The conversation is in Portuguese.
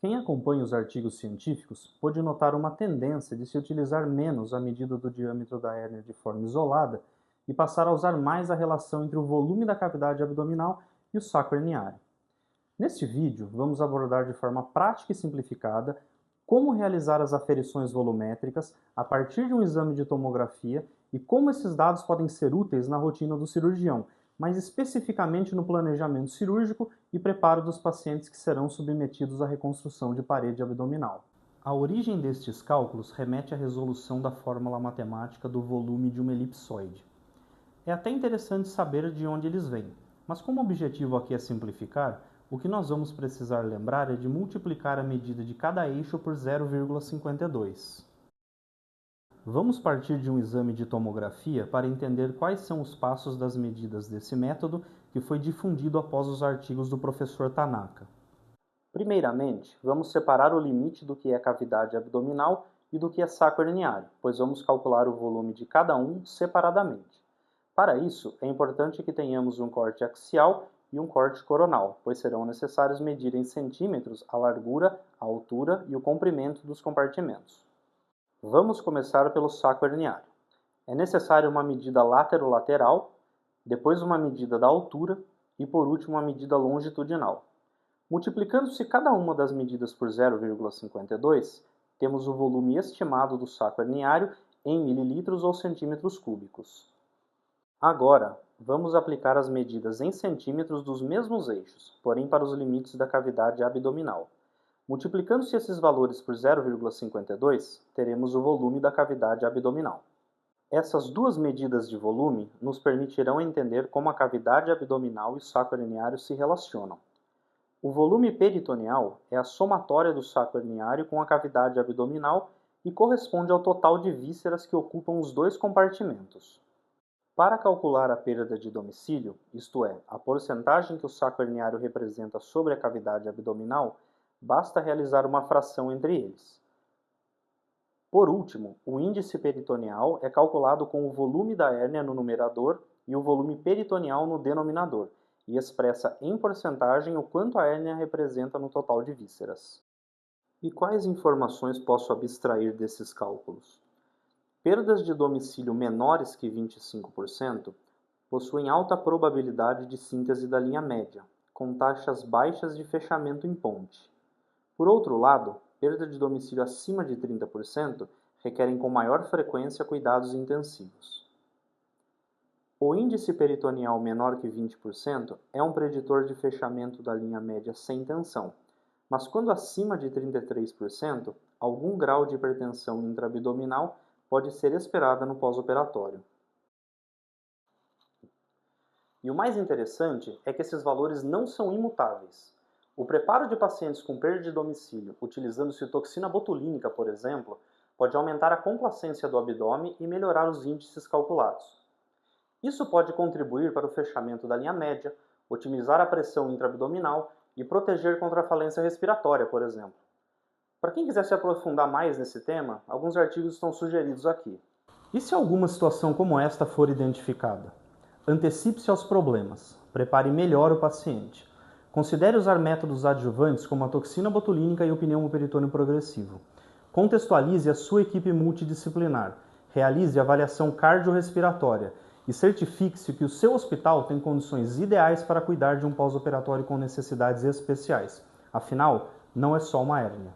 Quem acompanha os artigos científicos pôde notar uma tendência de se utilizar menos a medida do diâmetro da hérnia de forma isolada e passar a usar mais a relação entre o volume da cavidade abdominal e o saco herniário. Neste vídeo, vamos abordar de forma prática e simplificada como realizar as aferições volumétricas a partir de um exame de tomografia e como esses dados podem ser úteis na rotina do cirurgião, mais especificamente no planejamento cirúrgico e preparo dos pacientes que serão submetidos à reconstrução de parede abdominal. A origem destes cálculos remete à resolução da fórmula matemática do volume de uma elipsoide. É até interessante saber de onde eles vêm, mas como o objetivo aqui é simplificar, o que nós vamos precisar lembrar é de multiplicar a medida de cada eixo por 0,52. Vamos partir de um exame de tomografia para entender quais são os passos das medidas desse método que foi difundido após os artigos do professor Tanaka. Primeiramente, vamos separar o limite do que é cavidade abdominal e do que é saco herniário, pois vamos calcular o volume de cada um separadamente. Para isso, é importante que tenhamos um corte axial e um corte coronal, pois serão necessários medir em centímetros a largura, a altura e o comprimento dos compartimentos. Vamos começar pelo saco herniário. É necessário uma medida laterolateral, depois uma medida da altura e por último uma medida longitudinal. Multiplicando-se cada uma das medidas por 0,52, temos o volume estimado do saco herniário em mililitros ou centímetros cúbicos. Agora, vamos aplicar as medidas em centímetros dos mesmos eixos, porém para os limites da cavidade abdominal. Multiplicando-se esses valores por 0,52, teremos o volume da cavidade abdominal. Essas duas medidas de volume nos permitirão entender como a cavidade abdominal e o saco herniário se relacionam. O volume peritoneal é a somatória do saco herniário com a cavidade abdominal e corresponde ao total de vísceras que ocupam os dois compartimentos. Para calcular a perda de domicílio, isto é, a porcentagem que o saco herniário representa sobre a cavidade abdominal, basta realizar uma fração entre eles. Por último, o índice peritoneal é calculado com o volume da hérnia no numerador e o volume peritoneal no denominador, e expressa em porcentagem o quanto a hérnia representa no total de vísceras. E quais informações posso abstrair desses cálculos? Perdas de domicílio menores que 25% possuem alta probabilidade de síntese da linha média, com taxas baixas de fechamento em ponte. Por outro lado, perda de domicílio acima de 30% requerem com maior frequência cuidados intensivos. O índice peritoneal menor que 20% é um preditor de fechamento da linha média sem tensão, mas quando acima de 33%, algum grau de hipertensão intraabdominal pode ser esperada no pós-operatório. E o mais interessante é que esses valores não são imutáveis. O preparo de pacientes com perda de domicílio, utilizando-se toxina botulínica, por exemplo, pode aumentar a complacência do abdômen e melhorar os índices calculados. Isso pode contribuir para o fechamento da linha média, otimizar a pressão intraabdominal e proteger contra a falência respiratória, por exemplo. Para quem quiser se aprofundar mais nesse tema, alguns artigos estão sugeridos aqui. E se alguma situação como esta for identificada? Antecipe-se aos problemas. Prepare melhor o paciente. Considere usar métodos adjuvantes como a toxina botulínica e o pneumoperitônio progressivo. Contextualize a sua equipe multidisciplinar. Realize avaliação cardiorrespiratória e certifique-se que o seu hospital tem condições ideais para cuidar de um pós-operatório com necessidades especiais. Afinal, não é só uma hérnia.